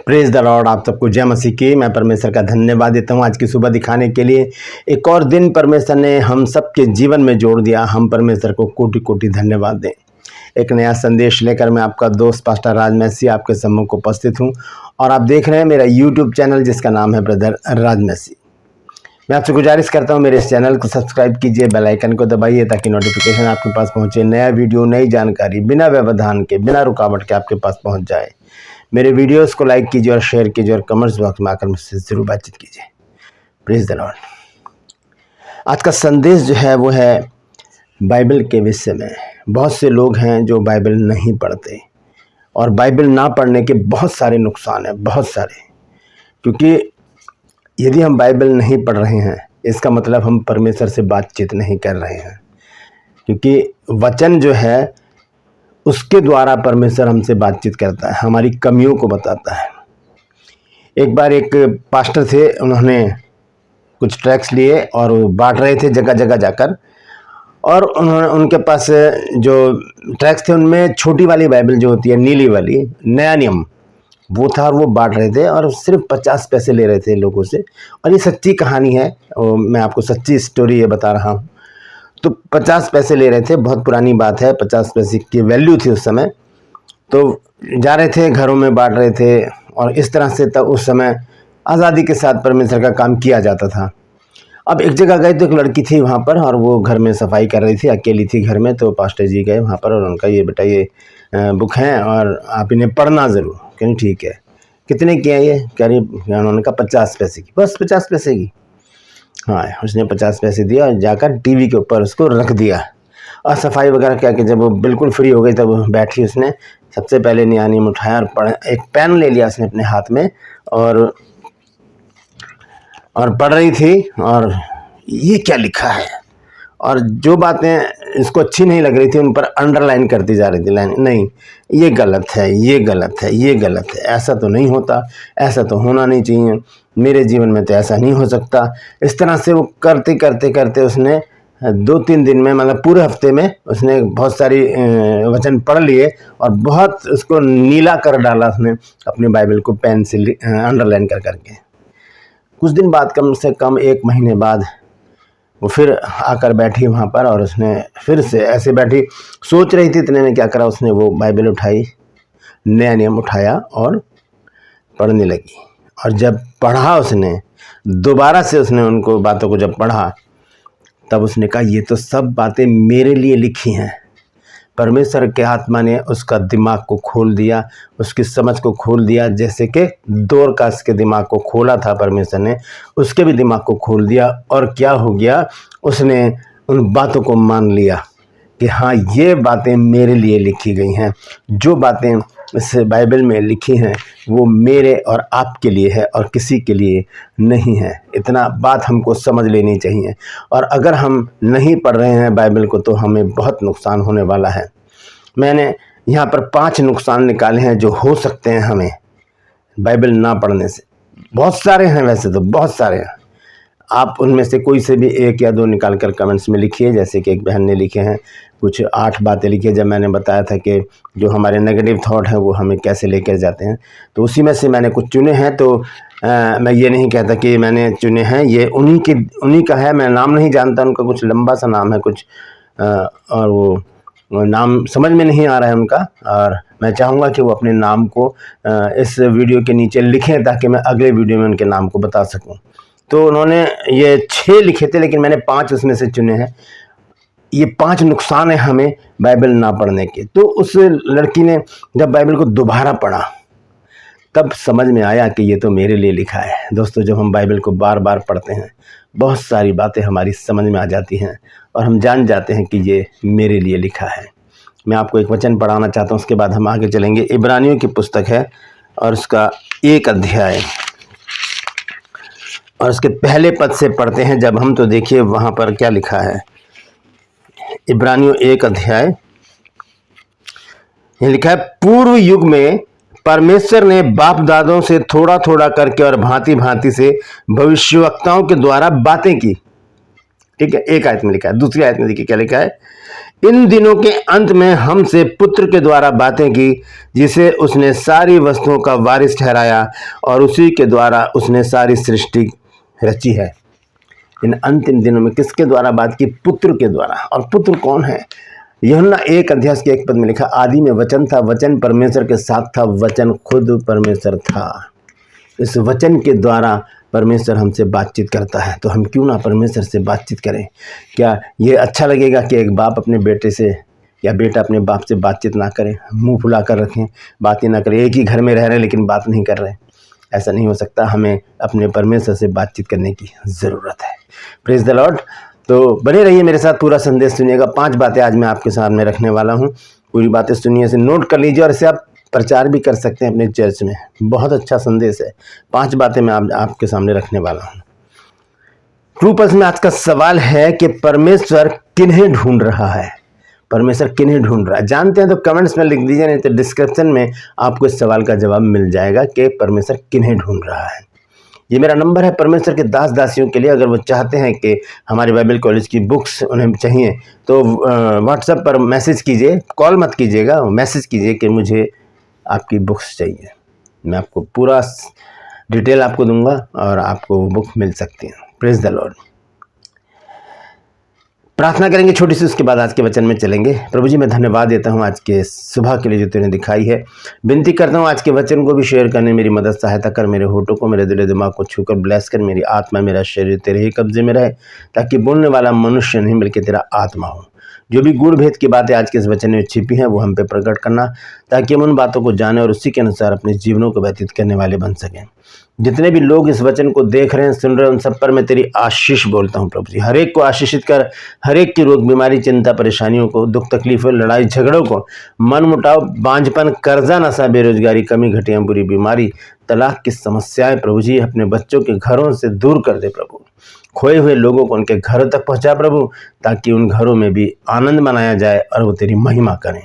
Praise the Lord. आप सबको जय मसीह की। मैं परमेश्वर का धन्यवाद देता हूँ आज की सुबह दिखाने के लिए। एक और दिन परमेश्वर ने हम सबके जीवन में जोड़ दिया। हम परमेश्वर को कोटि कोटि धन्यवाद दें। एक नया संदेश लेकर मैं आपका दोस्त पास्टर राज मैसी आपके सम्मुख उपस्थित हूँ और आप देख रहे हैं मेरा यूट्यूब चैनल जिसका नाम है ब्रदर राज मैसी। मैं आपसे गुजारिश करता हूँ मेरे इस चैनल को सब्सक्राइब कीजिए, बेल आइकन को दबाइए ताकि नोटिफिकेशन आपके पास पहुँचे। नया वीडियो, नई जानकारी बिना व्यवधान के, बिना रुकावट के आपके पास पहुँच जाए। मेरे वीडियोस को लाइक कीजिए और शेयर कीजिए और कमेंट्स बॉक्स में आकर मुझसे ज़रूर बातचीत कीजिए। Praise the Lord. आज का संदेश जो है वो है बाइबल के विषय में। बहुत से लोग हैं जो बाइबल नहीं पढ़ते और बाइबल ना पढ़ने के बहुत सारे नुकसान हैं, बहुत सारे। क्योंकि यदि हम बाइबल नहीं पढ़ रहे हैं इसका मतलब हम परमेश्वर से बातचीत नहीं कर रहे हैं। क्योंकि वचन जो है उसके द्वारा परमेश्वर हमसे बातचीत करता है, हमारी कमियों को बताता है। एक बार एक पास्टर थे, उन्होंने कुछ ट्रैक्ट्स लिए और बांट रहे थे जगह जगह जाकर। और उनके पास जो ट्रैक्ट्स थे उनमें छोटी वाली बाइबल जो होती है, नीली वाली, नया नियम, वो था और वो बांट रहे थे और सिर्फ 50 पैसे ले रहे थे लोगों से। और ये सच्ची कहानी है, मैं आपको सच्ची स्टोरी ये बता रहा हूँ। तो 50 पैसे ले रहे थे, बहुत पुरानी बात है, 50 पैसे की वैल्यू थी उस समय। तो जा रहे थे, घरों में बांट रहे थे और इस तरह से तब उस समय आज़ादी के साथ परमेश्वर का काम किया जाता था। अब एक जगह गए तो एक लड़की थी वहाँ पर और वो घर में सफाई कर रही थी, अकेली थी घर में। तो पास्टर जी गए वहाँ पर और उनका, ये बेटा ये बुक है और आप इन्हें पढ़ना ज़रूर। कहीं ठीक है, कितने की है ये? कह रही, उन्होंने कहा 50 पैसे की। बस 50 पैसे की? हाँ, उसने 50 पैसे दिया और जाकर टीवी के ऊपर उसको रख दिया। और सफाई वगैरह क्या कि जब वो बिल्कुल फ्री हो गई तब बैठी, उसने सबसे पहले नया नियम उठाया और एक पेन ले लिया उसने अपने हाथ में और पढ़ रही थी। और ये क्या लिखा है, और जो बातें इसको अच्छी नहीं लग रही थी उन पर अंडरलाइन करती जा रही थी। लाइन, नहीं ये गलत है, ये गलत है, ये गलत है, ऐसा तो नहीं होता, ऐसा तो होना नहीं चाहिए, मेरे जीवन में तो ऐसा नहीं हो सकता। इस तरह से वो करते करते करते उसने 2-3 दिन में, मतलब पूरे हफ्ते में, उसने बहुत सारी वचन पढ़ लिए और बहुत उसको नीला कर डाला उसने अपनी बाइबल को पेन से अंडरलाइन कर करके। कुछ दिन बाद, कम से कम 1 महीने बाद, वो फिर आकर बैठी वहाँ पर और उसने फिर से ऐसे बैठी, सोच रही थी। इतने में क्या करा, उसने वो बाइबल उठाई, नया नियम उठाया और पढ़ने लगी। और जब पढ़ा उसने, दोबारा से उसने उनको बातों को जब पढ़ा, तब उसने कहा ये तो सब बातें मेरे लिए लिखी हैं। परमेश्वर के आत्मा ने उसका दिमाग को खोल दिया, उसकी समझ को खोल दिया। जैसे कि दोरकास के दिमाग को खोला था परमेश्वर ने, उसके भी दिमाग को खोल दिया। और क्या हो गया, उसने उन बातों को मान लिया कि हाँ, ये बातें मेरे लिए लिखी गई हैं। जो बातें इस बाइबल में लिखी हैं वो मेरे और आपके लिए है और किसी के लिए नहीं है। इतना बात हमको समझ लेनी चाहिए। और अगर हम नहीं पढ़ रहे हैं बाइबल को तो हमें बहुत नुकसान होने वाला है। मैंने यहाँ पर 5 नुकसान निकाले हैं जो हो सकते हैं हमें बाइबल ना पढ़ने से। बहुत सारे हैं, वैसे तो बहुत सारे हैं। आप उनमें से कोई से भी 1 या 2 निकाल कर कमेंट्स में लिखिए। जैसे कि एक बहन ने लिखे हैं, कुछ 8 बातें लिखी है। जब मैंने बताया था कि जो हमारे नेगेटिव थॉट है वो हमें कैसे लेकर जाते हैं, तो उसी में से मैंने कुछ चुने हैं। तो मैं ये नहीं कहता कि मैंने चुने हैं, ये उन्हीं का है। मैं नाम नहीं जानता उनका, कुछ लंबा सा नाम है कुछ, और वो नाम समझ में नहीं आ रहा है उनका। और मैं चाहूँगा कि वो अपने नाम को इस वीडियो के नीचे लिखें ताकि मैं अगले वीडियो में उनके नाम को बता सकूँ। तो उन्होंने ये 6 लिखे थे, लेकिन मैंने 5 उसमें से चुने हैं। ये 5 नुकसान है हमें बाइबल ना पढ़ने के। तो उस लड़की ने जब बाइबल को दोबारा पढ़ा तब समझ में आया कि ये तो मेरे लिए लिखा है। दोस्तों, जब हम बाइबल को बार बार पढ़ते हैं बहुत सारी बातें हमारी समझ में आ जाती हैं और हम जान जाते हैं कि ये मेरे लिए लिखा है। मैं आपको एक वचन पढ़ाना चाहता हूँ, उसके बाद हम आगे चलेंगे। इब्रानियों की पुस्तक है और उसका 1 अध्याय और उसके पहले पद से पढ़ते हैं जब हम। तो देखिए वहाँ पर क्या लिखा है। इब्रानियों 1 अध्याय, ये लिखा है, पूर्व युग में परमेश्वर ने बाप दादों से थोड़ा थोड़ा करके और भांति भांति से भविष्यवक्ताओं के द्वारा बातें की। ठीक है, एक आयत में लिखा है। दूसरी आयत में देखिए क्या लिखा है, इन दिनों के अंत में हमसे पुत्र के द्वारा बातें की, जिसे उसने सारी वस्तुओं का वारिस ठहराया और उसी के द्वारा उसने सारी सृष्टि रची है। इन अंतिम दिनों में किसके द्वारा बात की? पुत्र के द्वारा। और पुत्र कौन है? यूहन्ना 1 के 1 पद में लिखा, आदि में वचन था, वचन परमेश्वर के साथ था, वचन खुद परमेश्वर था। इस वचन के द्वारा परमेश्वर हमसे बातचीत करता है, तो हम क्यों ना परमेश्वर से बातचीत करें। क्या ये अच्छा लगेगा कि एक बाप अपने बेटे से या बेटा अपने बाप से बातचीत ना करे, मुंह फुला कर रखें, बातें ना करें, एक ही घर में रह रहे हैं लेकिन बात नहीं कर रहे? ऐसा नहीं हो सकता। हमें अपने परमेश्वर से बातचीत करने की ज़रूरत है। Praise the Lord. तो बने रहिए मेरे साथ, पूरा संदेश सुनिएगा। 5 बातें आज मैं आपके सामने रखने वाला हूँ। पूरी बातें सुनिए, इसे नोट कर लीजिए और इसे आप प्रचार भी कर सकते हैं अपने चर्च में। बहुत अच्छा संदेश है। 5 बातें मैं आपके सामने रखने वाला हूँ। ट्रू पल्स में आज का सवाल है कि परमेश्वर किन्हें ढूंढ रहा है? परमेश्वर किन्हें ढूंढ रहा है? जानते हैं तो कमेंट्स में लिख दीजिए, नहीं तो डिस्क्रिप्शन में आपको इस सवाल का जवाब मिल जाएगा कि परमेश्वर किन्हें ढूंढ रहा है। ये मेरा नंबर है परमेश्वर के दास दासियों के लिए। अगर वो चाहते हैं कि हमारे बाइबल कॉलेज की बुक्स उन्हें चाहिए तो व्हाट्सएप पर मैसेज कीजिए, कॉल मत कीजिएगा, मैसेज कीजिए कि मुझे आपकी बुक्स चाहिए। मैं आपको पूरा डिटेल आपको दूंगा और आपको बुक मिल सकती है। Praise the Lord. प्रार्थना करेंगे छोटी सी, उसके बाद आज के वचन में चलेंगे। प्रभु जी, मैं धन्यवाद देता हूँ आज के सुबह के लिए जो तूने दिखाई है। विनती करता हूँ आज के वचन को भी शेयर करने मेरी मदद सहायता कर। मेरे होठों को, मेरे दिल दिमाग को छूकर ब्लेस कर। मेरी आत्मा, मेरा शरीर तेरे ही कब्जे में रहे, ताकि बोलने वाला मनुष्य नहीं बल्कि तेरा आत्मा हो। जो भी गुण भेद की बातें आज के इस वचन में छिपी हैं वो हम पे प्रकट करना, ताकि हम उन बातों को जाने और उसी के अनुसार अपने जीवनों को व्यतीत करने वाले बन सकें। जितने भी लोग इस वचन को देख रहे हैं, सुन रहे हैं, उन सब पर मैं तेरी आशीष बोलता हूँ प्रभु जी। हर एक को आशीषित कर। हर एक की रोग बीमारी, चिंता, परेशानियों को, दुख तकलीफों, लड़ाई झगड़ों को, मन मुटाव, बांझपन, कर्जा, नशा, बेरोजगारी, कमी, घटिया, बुरी बीमारी, तलाक की समस्याएं प्रभु जी अपने बच्चों के घरों से दूर कर दे प्रभु। खोए हुए लोगों को उनके घरों तक पहुंचा प्रभु, ताकि उन घरों में भी आनंद मनाया जाए और वो तेरी महिमा करें।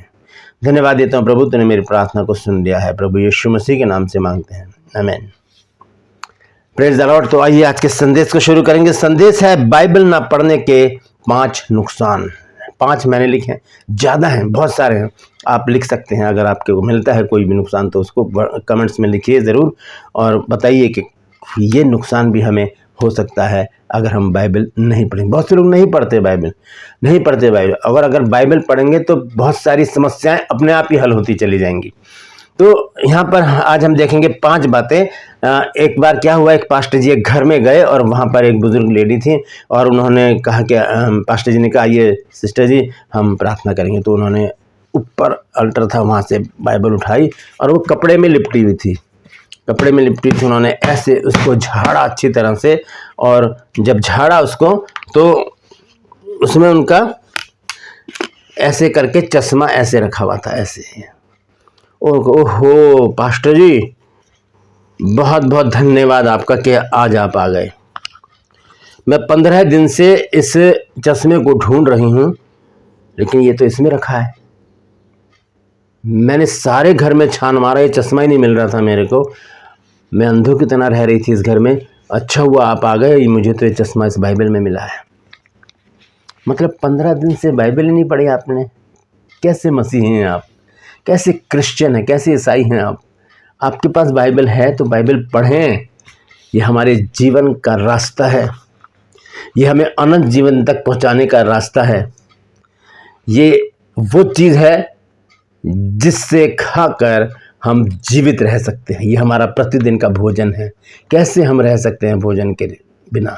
धन्यवाद देता हूँ प्रभु, तूने मेरी प्रार्थना को सुन लिया है। प्रभु यीशु मसीह के नाम से मांगते हैं, आमीन। Praise the Lord. तो आइए आज के संदेश को शुरू करेंगे। संदेश है बाइबल ना पढ़ने के 5 नुकसान। 5 मैंने लिखे हैं, ज़्यादा हैं, बहुत सारे हैं, आप लिख सकते हैं। अगर आपको मिलता है कोई भी नुकसान तो उसको कमेंट्स में लिखिए ज़रूर और बताइए कि ये नुकसान भी हमें हो सकता है अगर हम बाइबल नहीं पढ़ेंगे। बहुत से लोग नहीं पढ़ते बाइबल। अगर बाइबल पढ़ेंगे तो बहुत सारी समस्याएं अपने आप ही हल होती चली जाएंगी। तो यहाँ पर आज हम देखेंगे 5 बातें। एक बार क्या हुआ, एक पास्टर जी एक घर में गए और वहाँ पर एक बुजुर्ग लेडी थी और उन्होंने कहा कि पास्टर जी ने कहा, ये सिस्टर जी हम प्रार्थना करेंगे। तो उन्होंने ऊपर अल्टर था, वहाँ से बाइबल उठाई और वो कपड़े में लिपटी हुई थी। उन्होंने ऐसे उसको झाड़ा अच्छी तरह से, और जब झाड़ा उसको तो उसमें उनका ऐसे करके चश्मा ऐसे रखा हुआ था, ऐसे। ओहो पास्टर जी, बहुत बहुत धन्यवाद आपका कि आज आप आ गए। मैं 15 दिन से इस चश्मे को ढूंढ रही हूँ, लेकिन ये तो इसमें रखा है। मैंने सारे घर में छान मारा, ये चश्मा ही नहीं मिल रहा था मेरे को। मैं अंधों की तरह रह रही थी इस घर में। अच्छा हुआ आप आ गए, मुझे तो ये चश्मा इस बाइबल में मिला है। मतलब 15 दिन से बाइबल ही नहीं पढ़ी आपने। कैसे मसीही हैं आप, कैसे क्रिश्चियन हैं, कैसे ईसाई हैं आप। आपके पास बाइबल है तो बाइबल पढ़ें। ये हमारे जीवन का रास्ता है, ये हमें अनंत जीवन तक पहुंचाने का रास्ता है। ये वो चीज़ है जिससे खाकर हम जीवित रह सकते हैं। ये हमारा प्रतिदिन का भोजन है। कैसे हम रह सकते हैं भोजन के बिना?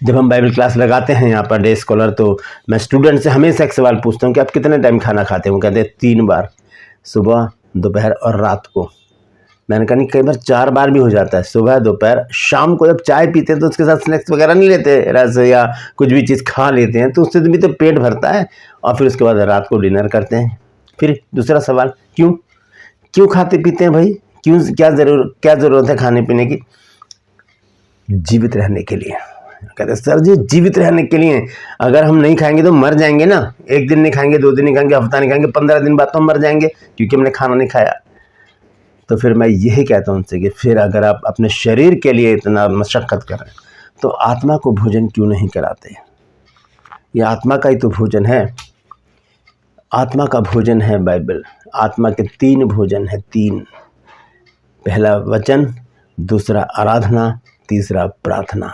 जब हम बाइबल क्लास लगाते हैं यहाँ पर डे स्कॉलर, तो मैं स्टूडेंट से हमेशा एक सवाल पूछता हूँ कि आप कितने टाइम खाना खाते हैं? वो कहते हैं 3 बार, सुबह, दोपहर और रात को। मैंने कहा नहीं, कई बार 4 बार भी हो जाता है, सुबह, दोपहर, शाम को। जब चाय पीते हैं तो उसके साथ स्नैक्स वगैरह नहीं लेते, रस या कुछ भी चीज़ खा लेते हैं, तो उससे भी तो पेट भरता है। और फिर उसके बाद रात को डिनर करते हैं। फिर दूसरा सवाल, क्यों खाते पीते हैं भाई? क्या ज़रूरत है खाने पीने की? जीवित रहने के लिए। कहते सर जी, जीवित रहने के लिए अगर हम नहीं खाएंगे तो मर जाएंगे ना। 1 दिन नहीं खाएंगे, 2 दिन नहीं खाएंगे, हफ्ता नहीं खाएंगे, 15 दिन बाद तो हम मर जाएंगे क्योंकि हमने खाना नहीं खाया। तो फिर मैं यही कहता हूँ उनसे कि फिर अगर आप अपने शरीर के लिए इतना मशक्क़त कर रहे हैं तो आत्मा को भोजन क्यों नहीं कराते? ये आत्मा का ही तो भोजन है, आत्मा का भोजन है बाइबल। आत्मा के 3 भोजन है, 3। पहला वचन, दूसरा आराधना, तीसरा प्रार्थना।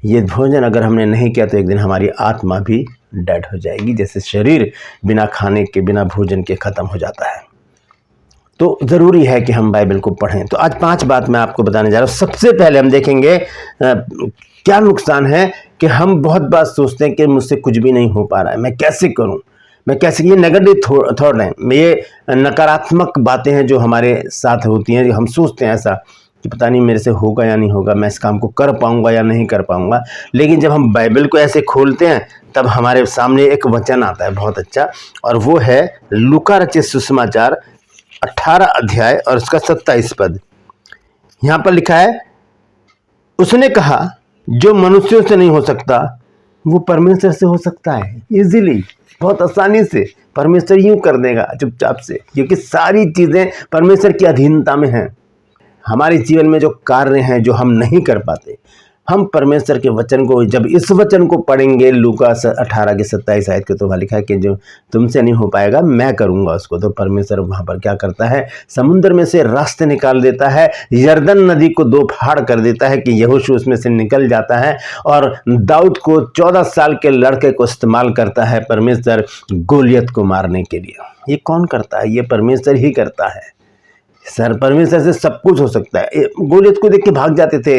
ये भोजन अगर हमने नहीं किया तो एक दिन हमारी आत्मा भी डेड हो जाएगी, जैसे शरीर बिना खाने के, बिना भोजन के ख़त्म हो जाता है। तो ज़रूरी है कि हम बाइबल को पढ़ें। तो आज 5 बात मैं आपको बताने जा रहा हूँ। सबसे पहले हम देखेंगे क्या नुकसान है कि हम बहुत बात सोचते हैं कि मुझसे कुछ भी नहीं हो पा रहा है, मैं कैसे करूँ, मैं कैसे। ये नेगेटिव थॉट हैं, ये नकारात्मक बातें हैं जो हमारे साथ होती हैं। हम सोचते हैं ऐसा कि पता नहीं मेरे से होगा या नहीं होगा, मैं इस काम को कर पाऊंगा या नहीं कर पाऊंगा। लेकिन जब हम बाइबल को ऐसे खोलते हैं तब हमारे सामने एक वचन आता है बहुत अच्छा, और वो है लूका रचित सुसमाचार 18 अध्याय और उसका 27 पद। यहाँ पर लिखा है, उसने कहा जो मनुष्यों से नहीं हो सकता वो परमेश्वर से हो सकता है। इजीली, बहुत आसानी से परमेश्वर यूं कर देगा चुपचाप से, क्योंकि सारी चीज़ें परमेश्वर की अधीनता में हैं। हमारे जीवन में जो कार्य हैं जो हम नहीं कर पाते, हम परमेश्वर के वचन को, जब इस वचन को पढ़ेंगे, लूका 18 के 27 आयत के, तो वहाँ लिखा है कि जो तुमसे नहीं हो पाएगा मैं करूँगा उसको। तो परमेश्वर वहाँ पर क्या करता है, समुद्र में से रास्ते निकाल देता है, यरदन नदी को 2 फाड़ कर देता है कि यहोशू उसमें से निकल जाता है, और दाऊद को 14 साल के लड़के को इस्तेमाल करता है परमेश्वर गोलियत को मारने के लिए। ये कौन करता है? ये परमेश्वर ही करता है। सर, परमेश्वर से सब कुछ हो सकता है। गोलियत को देख के भाग जाते थे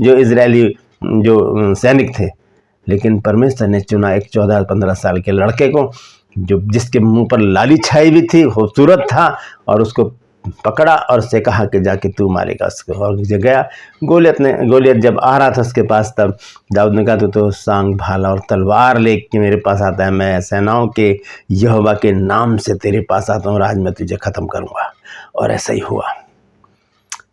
जो इजरायली जो सैनिक थे, लेकिन परमेश्वर ने चुना एक 14-15 साल के लड़के को, जो जिसके मुंह पर लाली छाई हुई थी, खूबसूरत था, और उसको पकड़ा और उससे कहा कि जाके तू मारेगा उसको। और गया गोलियत जब आ रहा था उसके पास, तब दाऊद ने कहा तो सांग भाला और तलवार लेके मेरे पास आता है, मैं सेनाओं के यहोवा के नाम से तेरे पास आता हूँ, आज मैं तुझे ख़त्म करूँगा। और ऐसा ही हुआ।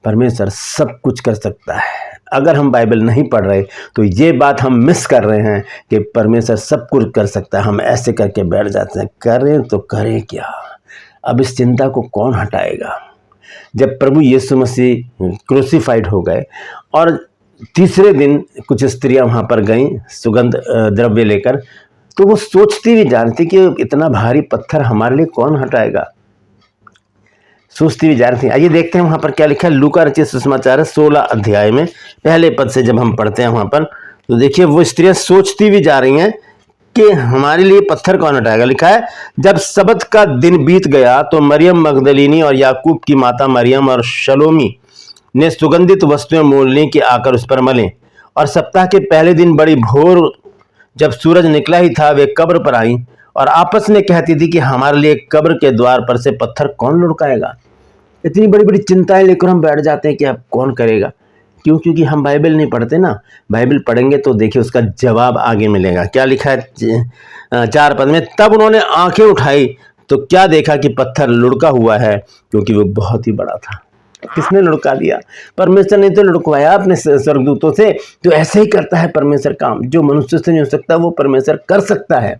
परमेश्वर सब कुछ कर सकता है। अगर हम बाइबल नहीं पढ़ रहे तो ये बात हम मिस कर रहे हैं कि परमेश्वर सब कुछ कर सकता है। हम ऐसे करके बैठ जाते हैं, करें तो करें क्या, अब इस चिंता को कौन हटाएगा। जब प्रभु यीशु मसीह क्रूसिफाइड हो गए और तीसरे दिन कुछ स्त्रियां वहाँ पर गईं सुगंध द्रव्य लेकर, तो वो सोचती भी जा रही थी कि इतना भारी पत्थर हमारे लिए कौन हटाएगा, सोचती भी जा रही थी। आइए देखते हैं वहाँ पर क्या लिखा है। लूका रचित सुसमाचार 16 अध्याय में पहले पद से जब हम पढ़ते हैं वहाँ पर, तो देखिए वो स्त्रियां सोचती भी जा रही हैं कि हमारे लिए पत्थर कौन हटाएगा। लिखा है, जब सबत का दिन बीत गया तो मरियम मगदलीनी और याकूब की माता मरियम और शलोमी ने सुगंधित वस्तुएं मोल ली कि आकर उस पर मलें। और सप्ताह के पहले दिन बड़ी भोर जब सूरज निकला ही था, वे कब्र पर आई और आपस में कहती थी कि हमारे लिए कब्र के द्वार पर से पत्थर कौन लुढ़काएगा। इतनी बड़ी बड़ी चिंताएं लेकर हम बैठ जाते हैं कि अब कौन करेगा। क्यों? क्योंकि हम बाइबल नहीं पढ़ते ना। बाइबल पढ़ेंगे तो देखिए उसका जवाब आगे मिलेगा। क्या लिखा है 4 पद में, तब उन्होंने आंखें उठाई तो क्या देखा कि पत्थर लुढ़का हुआ है, क्योंकि वो बहुत ही बड़ा था। किसने लुढ़का दिया? परमेश्वर ने तो लुढ़कवाया अपने स्वर्गदूतों से। तो ऐसे ही करता है परमेश्वर काम, जो मनुष्य से नहीं हो सकता वो परमेश्वर कर सकता है।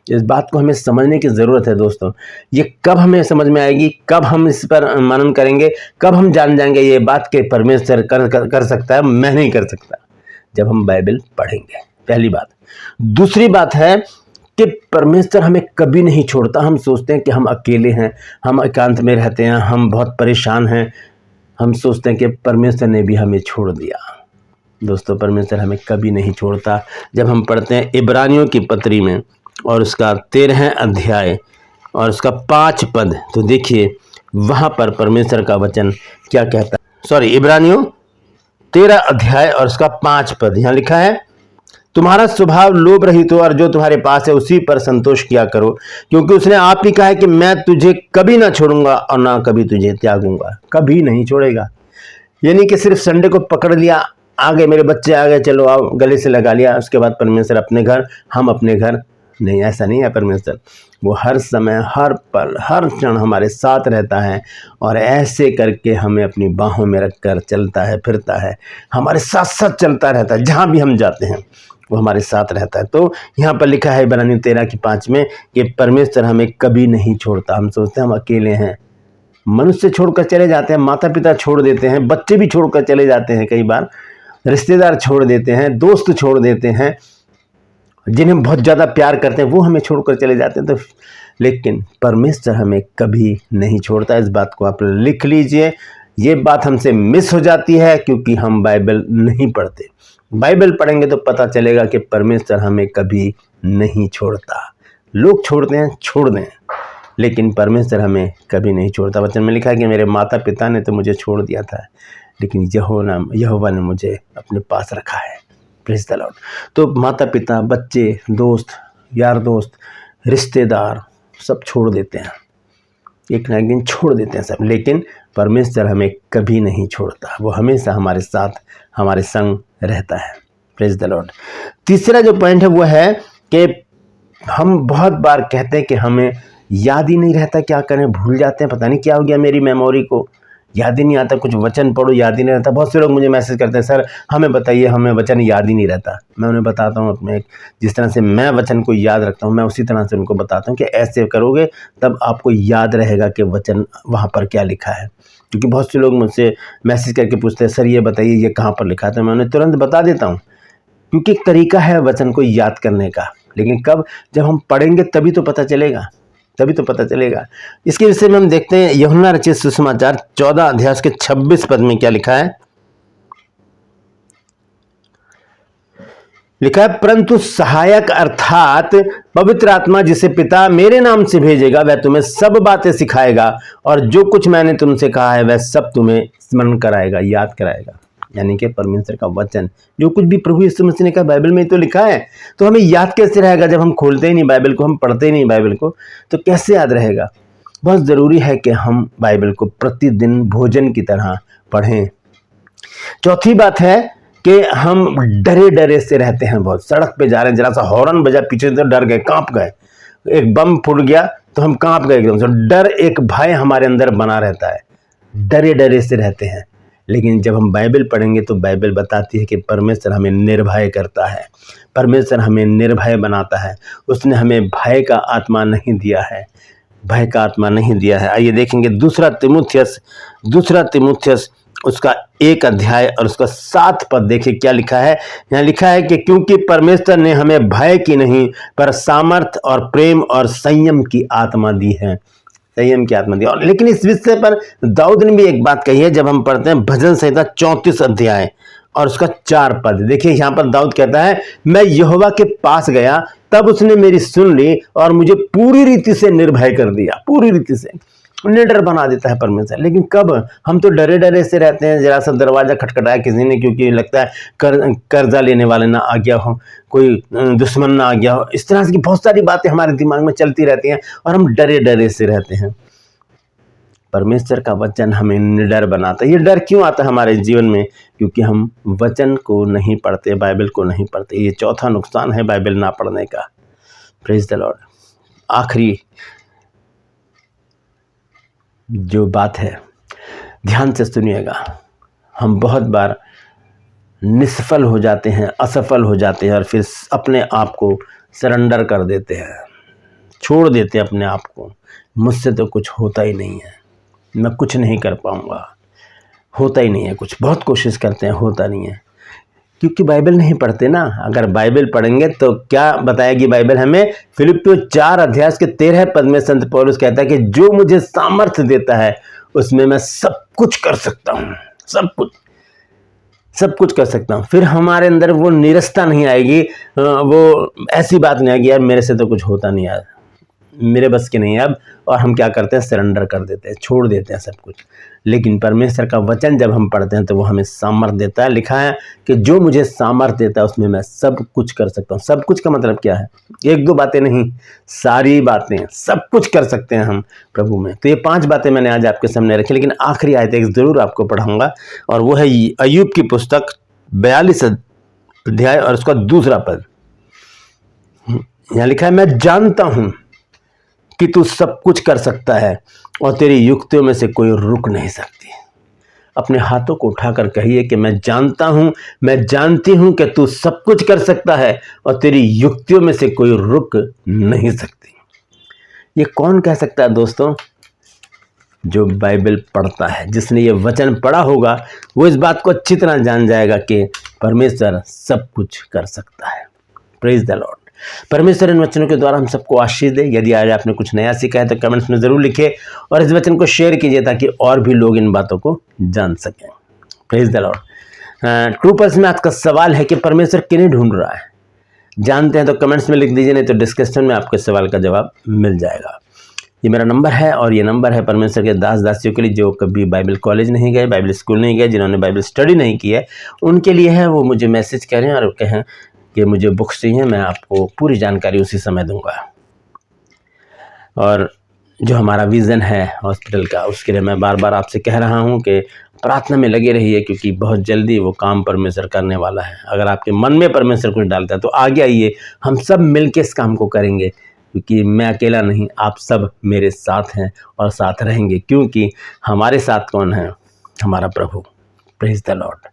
इस बात को हमें समझने की ज़रूरत है दोस्तों। ये कब हमें समझ में आएगी, कब हम इस पर मनन करेंगे, कब हम जान जाएंगे ये बात कि परमेश्वर कर सकता है, मैं नहीं कर सकता, जब हम बाइबल पढ़ेंगे। पहली बात। दूसरी बात है कि परमेश्वर हमें कभी नहीं छोड़ता। हम सोचते हैं कि हम अकेले हैं, हम एकांत में रहते हैं, हम बहुत परेशान हैं, हम सोचते हैं कि परमेश्वर ने भी हमें छोड़ दिया। दोस्तों, परमेश्वर हमें कभी नहीं छोड़ता। जब हम पढ़ते हैं इब्रानियों की पत्री में और उसका 13 अध्याय और उसका 5 पद, तो देखिए वहाँ पर परमेश्वर का वचन क्या कहता है। इब्रानियों 13 अध्याय और उसका 5 पद, यहाँ लिखा है, तुम्हारा स्वभाव लोभ रहित हो और जो तुम्हारे पास है उसी पर संतोष किया करो, क्योंकि उसने आप ही कहा है कि मैं तुझे कभी ना छोड़ूंगा और ना कभी तुझे त्यागूंगा। कभी नहीं छोड़ेगा। यानी कि सिर्फ संडे को पकड़ लिया, आ गए मेरे बच्चे आ गए, चलो आओ, गले से लगा लिया, उसके बाद परमेश्वर अपने घर, हम अपने घर। नहीं, ऐसा नहीं है परमेश्वर। वो हर समय, हर पल, हर क्षण हमारे साथ रहता है और ऐसे करके हमें अपनी बाहों में रखकर चलता है, फिरता है, हमारे साथ साथ चलता रहता है। जहाँ भी हम जाते हैं वो हमारे साथ रहता है। तो यहाँ पर लिखा है इब्रानियों 13 की 5 में कि परमेश्वर हमें कभी नहीं छोड़ता। हम सोचते हैं हम अकेले हैं, मनुष्य छोड़कर चले जाते हैं, माता पिता छोड़ देते हैं, बच्चे भी छोड़कर चले जाते हैं, कई बार रिश्तेदार छोड़ देते हैं, दोस्त छोड़ देते हैं, जिन्हें बहुत ज़्यादा प्यार करते हैं वो हमें छोड़कर चले जाते हैं। तो लेकिन परमेश्वर हमें कभी नहीं छोड़ता। इस बात को आप लिख लीजिए। ये बात हमसे मिस हो जाती है क्योंकि हम बाइबल नहीं पढ़ते। बाइबल पढ़ेंगे तो पता चलेगा कि परमेश्वर हमें कभी नहीं छोड़ता। लोग छोड़ते हैं, छोड़ दें, लेकिन परमेश्वर हमें कभी नहीं छोड़ता। वचन में लिखा है कि मेरे माता पिता ने तो मुझे छोड़ दिया था, लेकिन यहोवा ने मुझे अपने पास रखा है। Praise the Lord. तो माता पिता, बच्चे, दोस्त, यार दोस्त, रिश्तेदार सब छोड़ देते हैं, एक ना एक दिन छोड़ देते हैं सब, लेकिन परमेश्वर हमें कभी नहीं छोड़ता। वो हमेशा हमारे साथ, हमारे संग रहता है। Praise the Lord. तीसरा जो पॉइंट है वो है कि हम बहुत बार कहते हैं कि हमें याद ही नहीं रहता, क्या करें, भूल जाते हैं, पता नहीं क्या हो गया मेरी मेमोरी को, याद ही नहीं आता, कुछ वचन पढ़ो याद ही नहीं रहता। बहुत से लोग मुझे मैसेज करते हैं, सर हमें बताइए, हमें वचन याद ही नहीं रहता। मैं उन्हें बताता हूँ अपने, जिस तरह से मैं वचन को याद रखता हूँ, मैं उसी तरह से उनको बताता हूँ कि ऐसे करोगे तब आपको याद रहेगा कि वचन वहाँ पर क्या लिखा है। क्योंकि बहुत से लोग मुझसे मैसेज करके पूछते हैं, सर ये बताइए ये कहाँ पर लिखा है, तो मैं उन्हें तुरंत बता देता हूँ, क्योंकि एक तरीका है वचन को याद करने का। लेकिन कब, जब हम पढ़ेंगे तभी तो पता चलेगा, तभी तो पता चलेगा। इसके विषय में हम देखते हैं यूहन्ना रचित सुसमाचार 14 अध्याय के 26 पद में क्या लिखा है। लिखा है, परंतु सहायक अर्थात पवित्र आत्मा जिसे पिता मेरे नाम से भेजेगा वह तुम्हें सब बातें सिखाएगा और जो कुछ मैंने तुमसे कहा है वह सब तुम्हें स्मरण कराएगा, याद कराएगा। यानी कि परमेश्वर का वचन, जो कुछ भी प्रभु यीशु मसीह ने कहा बाइबल में तो लिखा है, तो हमें याद कैसे रहेगा जब हम खोलते ही नहीं बाइबल को, हम पढ़ते ही नहीं बाइबल को, तो कैसे याद रहेगा। बहुत ज़रूरी है कि हम बाइबल को प्रतिदिन भोजन की तरह पढ़ें। चौथी बात है कि हम डरे डरे से रहते हैं। बहुत, सड़क पे जा रहे हैं, जरा सा हॉर्न बजा पीछे से डर गए, कांप गए, एक बम फूट गया तो हम कांप गए एकदम से। डर एक भय हमारे अंदर बना रहता है, डरे डरे से रहते हैं। लेकिन जब हम बाइबल पढ़ेंगे तो बाइबल बताती है कि परमेश्वर हमें निर्भय करता है, परमेश्वर हमें निर्भय बनाता है। उसने हमें भय का आत्मा नहीं दिया है, भय का आत्मा नहीं दिया है। आइए देखेंगे दूसरा तिमुथियुस उसका 1 अध्याय और उसका 7 पद देखिए क्या लिखा है। यहाँ लिखा है कि क्योंकि परमेश्वर ने हमें भय की नहीं पर सामर्थ और प्रेम और संयम की आत्मा दी है, संयम की आत्मा दी। और लेकिन इस विषय पर दाऊद ने भी एक बात कही है। जब हम पढ़ते हैं भजन संहिता 34 अध्याय और उसका 4 पद, देखिए यहाँ पर दाऊद कहता है, मैं यहोवा के पास गया तब उसने मेरी सुन ली और मुझे पूरी रीति से निर्भय कर दिया। पूरी रीति से निडर बना देता है परमेश्वर। लेकिन कब, हम तो डरे डरे से रहते हैं। जरा सा दरवाजा खटखटाया किसी ने, क्योंकि लगता है कर्जा लेने वाले ना आ गया हो, कोई दुश्मन ना आ गया हो, इस तरह की बहुत सारी बातें हमारे दिमाग में चलती रहती हैं और हम डरे डरे से रहते हैं। परमेश्वर का वचन हमें निडर बनाता है। ये डर क्यों आता है हमारे जीवन में? क्योंकि हम वचन को नहीं पढ़ते, बाइबल को नहीं पढ़ते। ये चौथा नुकसान है बाइबल ना पढ़ने का। Praise the Lord. आखिरी जो बात है, ध्यान से सुनिएगा। हम बहुत बार निष्फल हो जाते हैं, असफल हो जाते हैं और फिर अपने आप को सरेंडर कर देते हैं, छोड़ देते हैं अपने आप को। मुझसे तो कुछ होता ही नहीं है, मैं कुछ नहीं कर पाऊंगा, होता ही नहीं है कुछ। बहुत कोशिश करते हैं, होता नहीं है, क्योंकि बाइबल नहीं पढ़ते ना। अगर बाइबल पढ़ेंगे तो क्या बताएगी बाइबल हमें? फिलिप्पियों 4 अध्याय के 13 पद में संत पौलुस कहता है कि जो मुझे सामर्थ्य देता है उसमें मैं सब कुछ कर सकता हूँ, सब कुछ कर सकता हूँ। फिर हमारे अंदर वो निरस्ता नहीं आएगी, वो ऐसी बात नहीं आएगी, यार मेरे से तो कुछ होता नहीं, यार मेरे बस की नहीं है अब। और हम क्या करते हैं? सरेंडर कर देते हैं, छोड़ देते हैं सब कुछ। लेकिन परमेश्वर का वचन जब हम पढ़ते हैं तो वो हमें सामर्थ देता है। लिखा है कि जो मुझे सामर्थ देता है उसमें मैं सब कुछ कर सकता हूँ। सब कुछ का मतलब क्या है? 1-2 बातें नहीं, सारी बातें, सब कुछ कर सकते हैं हम प्रभु में। तो ये 5 बातें मैंने आज आपके सामने रखी, लेकिन आखिरी आयत एक ज़रूर आपको पढ़ाऊँगा और वो है अय्यूब की पुस्तक 42 अध्याय और उसका 2 पद। यहाँ लिखा है, मैं जानता हूँ कि तू सब कुछ कर सकता है और तेरी युक्तियों में से कोई रुक नहीं सकती। अपने हाथों को उठाकर कहिए कि मैं जानता हूं, मैं जानती हूं कि तू सब कुछ कर सकता है और तेरी युक्तियों में से कोई रुक नहीं सकती। ये कौन कह सकता है दोस्तों? जो बाइबल पढ़ता है, जिसने ये वचन पढ़ा होगा, वो इस बात को अच्छी तरह जान जाएगा कि परमेश्वर सब कुछ कर सकता है। Praise the Lord. परमेश्वर इन वचनों के द्वारा हम सबको आशीष दे। यदि आज आपने कुछ नया सीखा है तो कमेंट्स में ज़रूर लिखिए और इस वचन को शेयर कीजिए ताकि और भी लोग इन बातों को जान सकें। Praise the Lord. True purse में आपका सवाल है कि परमेश्वर किन्हें ढूंढ रहा है, जानते हैं तो कमेंट्स में लिख दीजिए, नहीं तो डिस्क्रिप्शन में आपके सवाल का जवाब मिल जाएगा। ये मेरा नंबर है और ये नंबर है परमेश्वर के दास दासियों के लिए जो कभी बाइबल कॉलेज नहीं गए, बाइबल स्कूल नहीं गए, जिन्होंने बाइबल स्टडी नहीं की है, उनके लिए है। वो मुझे मैसेज करें और कहें कि मुझे बुक्स चाहिए, मैं आपको पूरी जानकारी उसी समय दूंगा। और जो हमारा विज़न है हॉस्पिटल का, उसके लिए मैं बार बार आपसे कह रहा हूँ कि प्रार्थना में लगे रहिए, क्योंकि बहुत जल्दी वो काम परमेश्वर करने वाला है। अगर आपके मन में परमेश्वर कुछ डालता है तो आगे आइए, हम सब मिलकर इस काम को करेंगे, क्योंकि मैं अकेला नहीं, आप सब मेरे साथ हैं और साथ रहेंगे, क्योंकि हमारे साथ कौन है? हमारा प्रभु। Praise the Lord.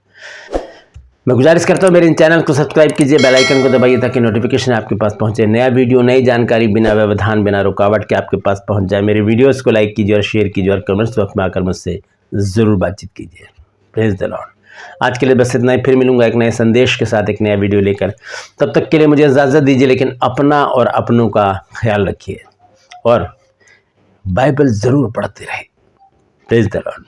मैं गुजारिश करता हूँ मेरे इन चैनल को सब्सक्राइब कीजिए, बेल आइकन को दबाइए ताकि नोटिफिकेशन आपके पास पहुँचे, नया वीडियो, नई जानकारी बिना व्यवधान, बिना रुकावट के आपके पास पहुँच जाए। मेरे वीडियोस को लाइक कीजिए और शेयर कीजिए और कमेंट्स बॉक्स में आकर मुझसे ज़रूर बातचीत कीजिए। Praise the Lord. आज के लिए बस इतना ही, फिर मिलूंगा एक नए संदेश के साथ, एक नया वीडियो लेकर। तब तक के लिए मुझे इजाज़त दीजिए, लेकिन अपना और अपनों का ख्याल रखिए और बाइबल ज़रूर पढ़ते रहे। Praise the Lord.